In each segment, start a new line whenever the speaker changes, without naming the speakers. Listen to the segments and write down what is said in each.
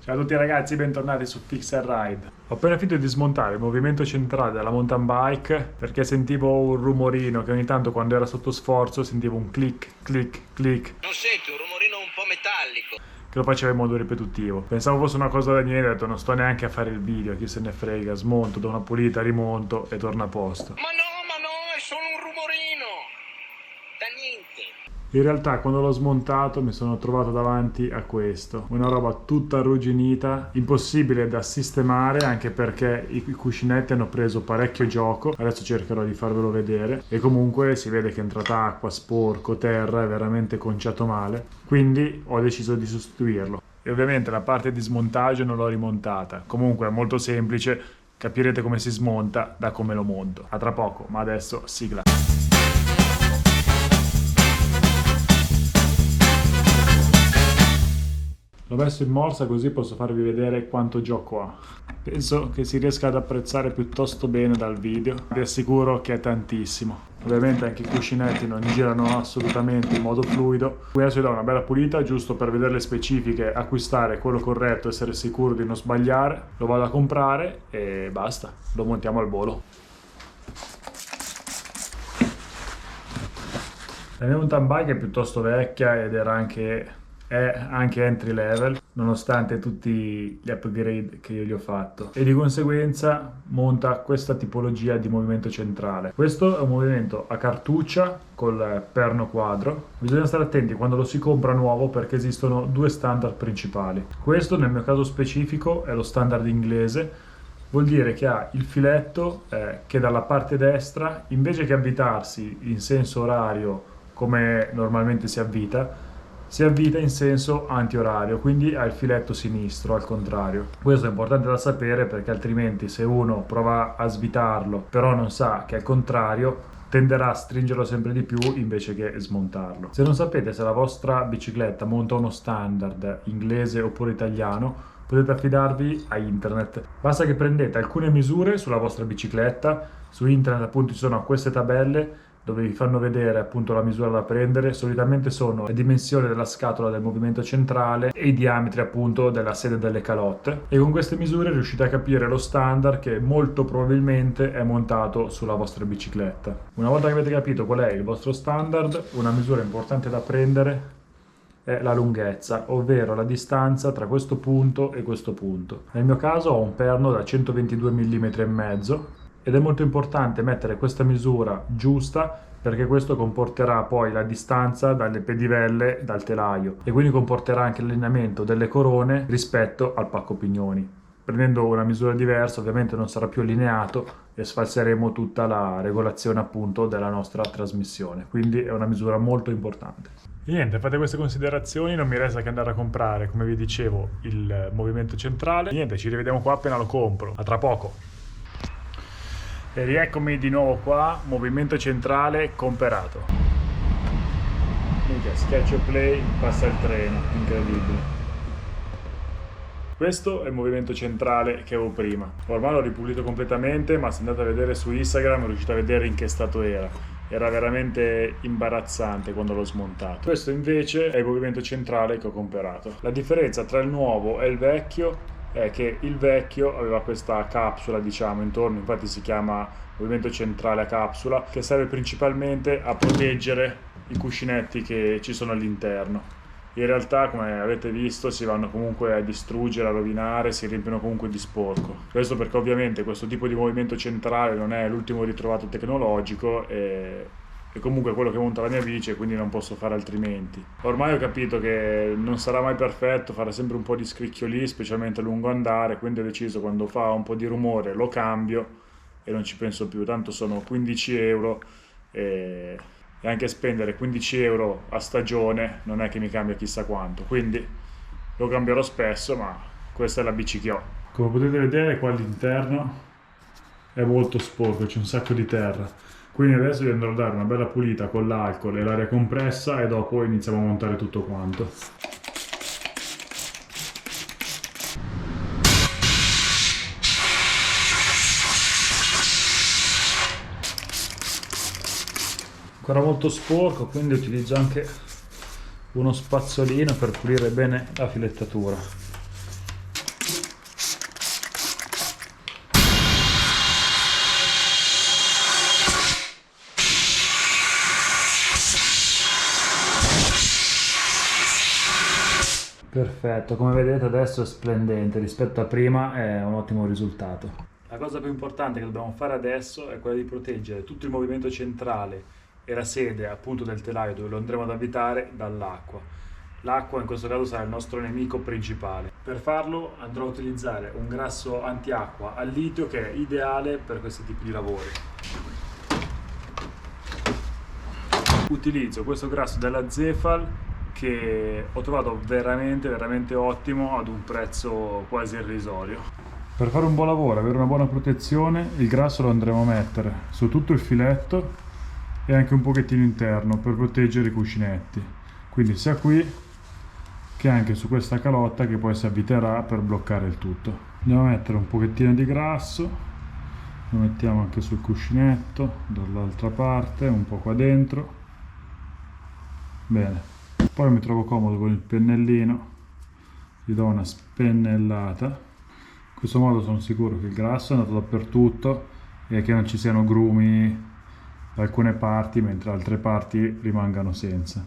Ciao a tutti ragazzi, bentornati su Fix and Ride. Ho appena finito di smontare il movimento centrale della mountain bike perché sentivo un rumorino che ogni tanto quando era sotto sforzo sentivo un click, click, click.
Non senti un rumorino un po' metallico?
Che lo faceva in modo ripetutivo. Pensavo fosse una cosa da niente, ho detto non sto neanche a fare il video, chi se ne frega, smonto, do una pulita, rimonto e torno a posto.
Ma no, è solo un rumorino! Da niente!
In realtà quando l'ho smontato mi sono trovato davanti a questo, una roba tutta arrugginita, impossibile da sistemare anche perché i cuscinetti hanno preso parecchio gioco, adesso cercherò di farvelo vedere e comunque si vede che è entrata acqua, sporco, terra, è veramente conciato male, quindi ho deciso di sostituirlo. E ovviamente la parte di smontaggio non l'ho rimontata, comunque è molto semplice, capirete come si smonta da come lo monto. A tra poco, ma adesso sigla. L'ho messo in morsa così posso farvi vedere quanto gioco ha. Penso che si riesca ad apprezzare piuttosto bene dal video. Vi assicuro che è tantissimo. Ovviamente anche i cuscinetti non girano assolutamente in modo fluido. Qui adesso gli do una bella pulita giusto per vedere le specifiche, acquistare quello corretto, essere sicuro di non sbagliare. Lo vado a comprare e basta. Lo montiamo al volo. La mia mountain bike è piuttosto vecchia ed è anche entry level nonostante tutti gli upgrade che io gli ho fatto e di conseguenza monta questa tipologia di movimento centrale. Questo è un movimento a cartuccia col perno quadro. Bisogna stare attenti quando lo si compra nuovo perché esistono due standard principali. Questo nel mio caso specifico è lo standard inglese, vuol dire che ha il filetto che dalla parte destra invece che avvitarsi in senso orario come normalmente si avvita in senso antiorario, quindi ha il filetto sinistro al contrario. Questo è importante da sapere perché altrimenti se uno prova a svitarlo però non sa che è il contrario, tenderà a stringerlo sempre di più invece che smontarlo. Se non sapete se la vostra bicicletta monta uno standard inglese oppure italiano, potete affidarvi a internet. Basta che prendete alcune misure sulla vostra bicicletta, su internet appunto ci sono queste tabelle dove vi fanno vedere appunto la misura da prendere. Solitamente sono le dimensioni della scatola del movimento centrale e i diametri appunto della sede delle calotte, e con queste misure riuscite a capire lo standard che molto probabilmente è montato sulla vostra bicicletta. Una volta che avete capito qual è il vostro standard, una misura importante da prendere è la lunghezza, ovvero la distanza tra questo punto e questo punto. Nel mio caso ho un perno da 122 mm e mezzo ed è molto importante mettere questa misura giusta perché questo comporterà poi la distanza dalle pedivelle dal telaio e quindi comporterà anche l'allineamento delle corone rispetto al pacco pignoni. Prendendo una misura diversa ovviamente non sarà più allineato e sfalseremo tutta la regolazione appunto della nostra trasmissione, quindi è una misura molto importante. E niente, fate queste considerazioni, non mi resta che andare a comprare, come vi dicevo, il movimento centrale. Niente, ci rivediamo qua appena lo compro. A tra poco. E rieccomi di nuovo qua, movimento centrale comperato. Minchia, schiaccio play, passa il treno, incredibile. Questo è il movimento centrale che avevo prima. Ormai l'ho ripulito completamente, ma se andate a vedere su Instagram riuscite a vedere in che stato era. Era veramente imbarazzante quando l'ho smontato. Questo invece è il movimento centrale che ho comperato. La differenza tra il nuovo e il vecchio è che il vecchio aveva questa capsula, diciamo, intorno, infatti si chiama movimento centrale a capsula, che serve principalmente a proteggere i cuscinetti che ci sono all'interno. In realtà, come avete visto, si vanno comunque a distruggere, a rovinare, si riempiono comunque di sporco. Questo perché ovviamente questo tipo di movimento centrale non è l'ultimo ritrovato tecnologico e comunque quello che monta la mia bici e quindi non posso fare altrimenti. Ormai ho capito che non sarà mai perfetto, farà sempre un po' di scricchioli, specialmente a lungo andare, quindi ho deciso quando fa un po' di rumore lo cambio e non ci penso più, tanto sono 15 euro e anche spendere 15 euro a stagione non è che mi cambia chissà quanto, quindi lo cambierò spesso, ma questa è la bici che ho. Come potete vedere qua all'interno è molto sporco, c'è un sacco di terra. Quindi adesso gli andrò a dare una bella pulita con l'alcol e l'aria compressa e dopo iniziamo a montare tutto quanto. Ancora molto sporco, quindi utilizzo anche uno spazzolino per pulire bene la filettatura. Perfetto, come vedete adesso è splendente, rispetto a prima è un ottimo risultato. La cosa più importante che dobbiamo fare adesso è quella di proteggere tutto il movimento centrale e la sede appunto del telaio dove lo andremo ad avvitare dall'acqua. L'acqua in questo caso sarà il nostro nemico principale. Per farlo andrò a utilizzare un grasso antiacqua al litio che è ideale per questi tipi di lavori. Utilizzo questo grasso della Zefal che ho trovato veramente ottimo ad un prezzo quasi irrisorio. Per fare un buon lavoro, avere una buona protezione, il grasso lo andremo a mettere su tutto il filetto e anche un pochettino interno per proteggere i cuscinetti, quindi sia qui che anche su questa calotta che poi si avviterà per bloccare il tutto. Andiamo a mettere un pochettino di grasso, lo mettiamo anche sul cuscinetto dall'altra parte, un po' qua dentro. Bene, poi mi trovo comodo con il pennellino, gli do una spennellata. In questo modo sono sicuro che il grasso è andato dappertutto e che non ci siano grumi da alcune parti mentre altre parti rimangano senza.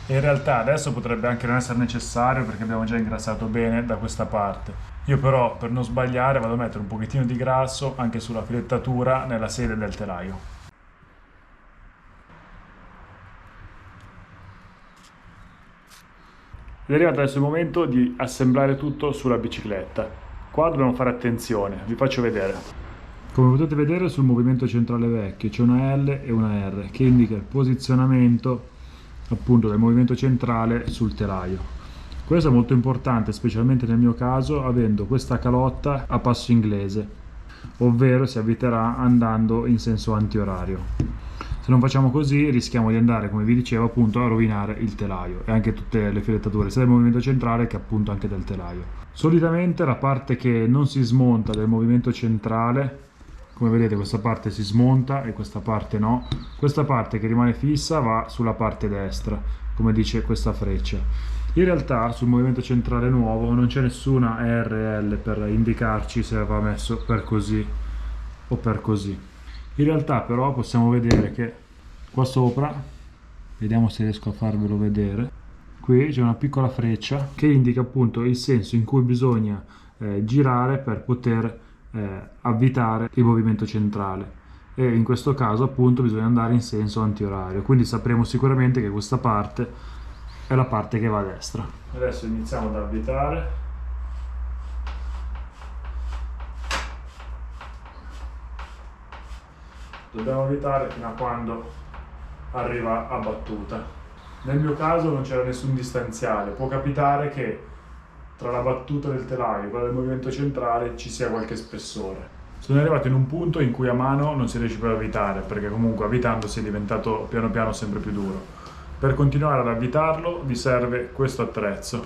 In realtà adesso potrebbe anche non essere necessario perché abbiamo già ingrassato bene da questa parte. Io però per non sbagliare vado a mettere un pochettino di grasso anche sulla filettatura nella sede del telaio. Ed è arrivato adesso il momento di assemblare tutto sulla bicicletta. Qua dobbiamo fare attenzione, vi faccio vedere. Come potete vedere sul movimento centrale vecchio c'è una L e una R che indica il posizionamento appunto del movimento centrale sul telaio. Questo è molto importante, specialmente nel mio caso, avendo questa calotta a passo inglese, ovvero si avviterà andando in senso antiorario. Se non facciamo così rischiamo di andare, come vi dicevo, appunto a rovinare il telaio e anche tutte le filettature, sia del movimento centrale che appunto anche del telaio. Solitamente la parte che non si smonta del movimento centrale, come vedete questa parte si smonta e questa parte no, questa parte che rimane fissa va sulla parte destra, come dice questa freccia. In realtà sul movimento centrale nuovo non c'è nessuna RL per indicarci se va messo per così o per così. In realtà però possiamo vedere che qua sopra, vediamo se riesco a farvelo vedere, qui c'è una piccola freccia che indica appunto il senso in cui bisogna girare per poter avvitare il movimento centrale, e in questo caso appunto bisogna andare in senso antiorario, quindi sapremo sicuramente che questa parte è la parte che va a destra. Adesso iniziamo ad avvitare. Dobbiamo avvitare fino a quando arriva a battuta. Nel mio caso non c'era nessun distanziale, può capitare che tra la battuta del telaio e quella del movimento centrale ci sia qualche spessore. Sono arrivato in un punto in cui a mano non si riesce più ad avvitare, perché comunque avvitando si è diventato piano piano sempre più duro. Per continuare ad avvitarlo vi serve questo attrezzo.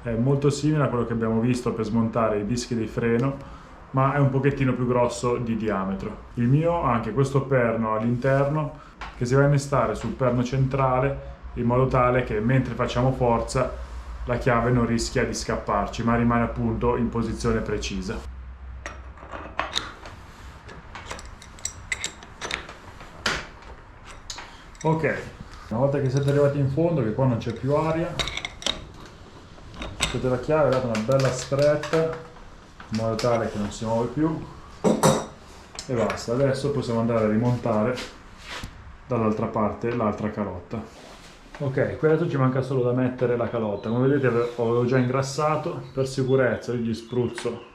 È molto simile a quello che abbiamo visto per smontare i dischi di freno, ma è un pochettino più grosso di diametro. Il mio ha anche questo perno all'interno che si va a innestare sul perno centrale in modo tale che mentre facciamo forza la chiave non rischia di scapparci, ma rimane appunto in posizione precisa. Ok, una volta che siete arrivati in fondo, che qua non c'è più aria, mettete la chiave, date una bella stretta in modo tale che non si muove più e basta. Adesso possiamo andare a rimontare dall'altra parte l'altra calotta. Ok, qui adesso ci manca solo da mettere la calotta. Come vedete avevo già ingrassato, per sicurezza io gli spruzzo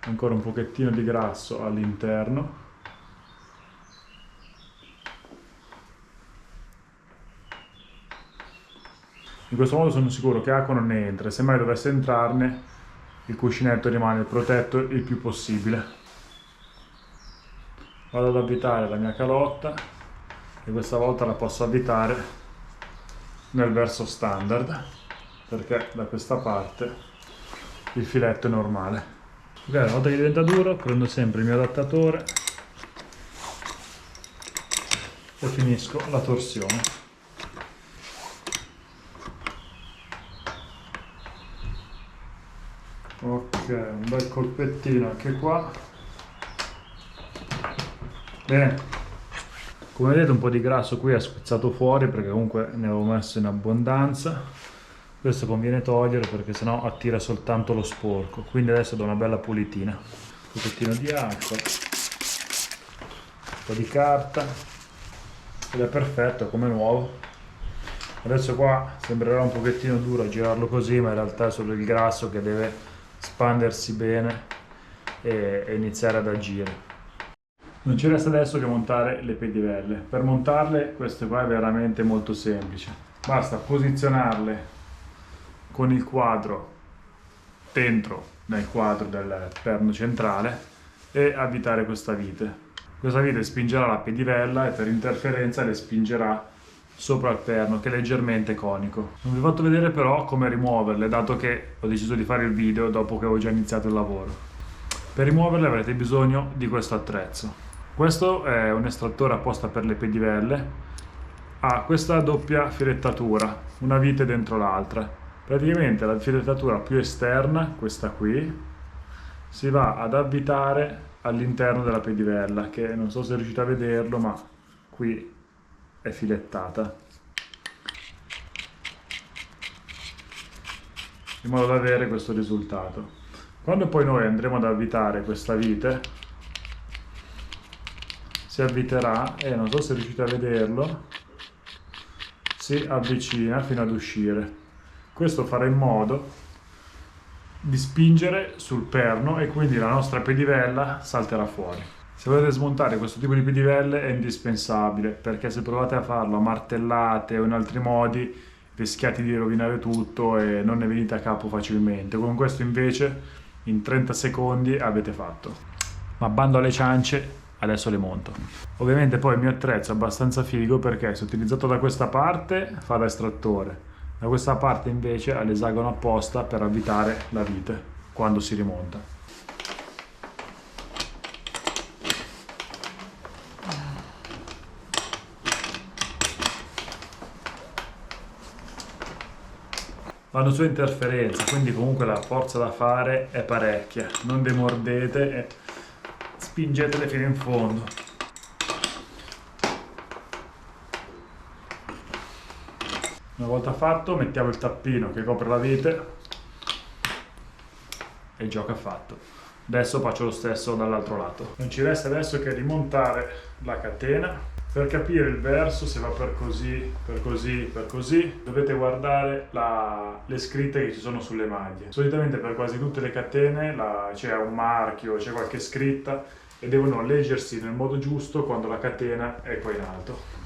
ancora un pochettino di grasso all'interno. In questo modo sono sicuro che acqua non ne entra e se mai dovesse entrarne il cuscinetto rimane protetto il più possibile. Vado ad avvitare la mia calotta e questa volta la posso avvitare nel verso standard perché da questa parte il filetto è normale. Ok, una volta che diventa duro prendo sempre il mio adattatore e finisco la torsione. Ok, un bel colpettino anche qua. Bene, come vedete un po' di grasso qui è spezzato fuori perché comunque ne avevo messo in abbondanza. Questo conviene togliere perché sennò attira soltanto lo sporco, quindi adesso do una bella pulitina. Un pochettino di acqua, un po' di carta ed è perfetto, come nuovo. Adesso qua sembrerà un pochettino duro a girarlo così, ma in realtà è solo il grasso che deve spandersi bene e iniziare ad agire. Non ci resta adesso che montare le pedivelle. Per montarle questo qua è veramente molto semplice. Basta posizionarle con il quadro dentro nel quadro del perno centrale e avvitare questa vite. Questa vite spingerà la pedivella e per interferenza le spingerà sopra il perno che è leggermente conico. Non vi ho fatto vedere però come rimuoverle, dato che ho deciso di fare il video dopo che ho già iniziato il lavoro. Per rimuoverle avrete bisogno di questo attrezzo. Questo è un estrattore apposta per le pedivelle, ha questa doppia filettatura, una vite dentro l'altra. Praticamente la filettatura più esterna, questa qui, si va ad avvitare all'interno della pedivella, che non so se riuscite a vederlo, ma qui è filettata, in modo da avere questo risultato. Quando poi noi andremo ad avvitare questa vite, si avviterà e non so se riuscite a vederlo, si avvicina fino ad uscire. Questo farà in modo di spingere sul perno e quindi la nostra pedivella salterà fuori. Se volete smontare questo tipo di pedivelle è indispensabile, perché se provate a farlo a martellate o in altri modi rischiate di rovinare tutto e non ne venite a capo facilmente. Con questo invece in 30 secondi avete fatto. Ma bando alle ciance, adesso le monto. Ovviamente poi il mio attrezzo è abbastanza figo perché se utilizzato da questa parte fa da estrattore, da questa parte invece ha l'esagono apposta per avvitare la vite quando si rimonta. Vanno su interferenza, quindi comunque la forza da fare è parecchia. Non demordete e spingetele fino in fondo. Una volta fatto mettiamo il tappino che copre la vite e il gioco è fatto. Adesso faccio lo stesso dall'altro lato. Non ci resta adesso che rimontare la catena. Per capire il verso, se va per così, per così, per così, dovete guardare le scritte che ci sono sulle maglie. Solitamente per quasi tutte le catene c'è un marchio, c'è qualche scritta e devono leggersi nel modo giusto quando la catena è qua in alto.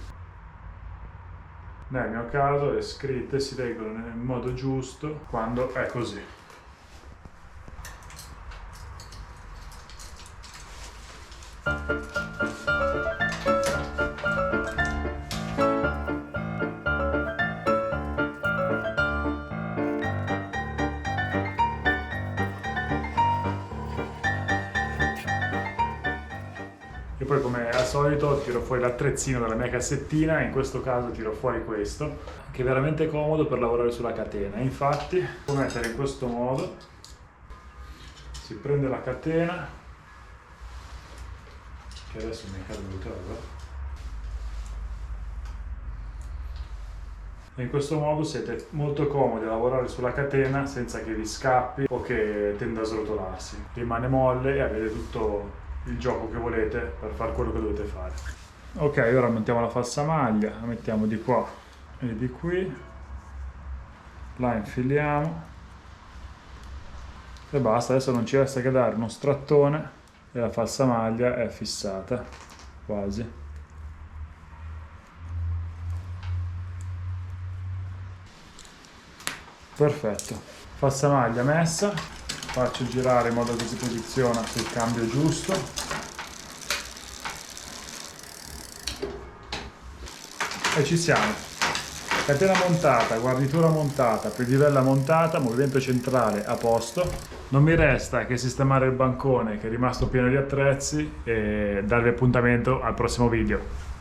Nel mio caso le scritte si leggono nel modo giusto quando è così. E poi come al solito tiro fuori l'attrezzino dalla mia cassettina, in questo caso tiro fuori questo, che è veramente comodo per lavorare sulla catena. Infatti, può mettere in questo modo, si prende la catena, che adesso mi è caduta, e in questo modo siete molto comodi a lavorare sulla catena senza che vi scappi o che tenda a srotolarsi. Rimane molle e avete tutto il gioco che volete per fare quello che dovete fare. Ok, ora montiamo la falsa maglia, la mettiamo di qua e di qui, la infiliamo e basta. Adesso non ci resta che dare uno strattone e la falsa maglia è fissata quasi. Perfetto, falsa maglia messa, faccio girare in modo che si posiziona sul cambio giusto e ci siamo. Catena montata, guarnitura montata, pedivella montata, movimento centrale a posto. Non mi resta che sistemare il bancone che è rimasto pieno di attrezzi e darvi appuntamento al prossimo video.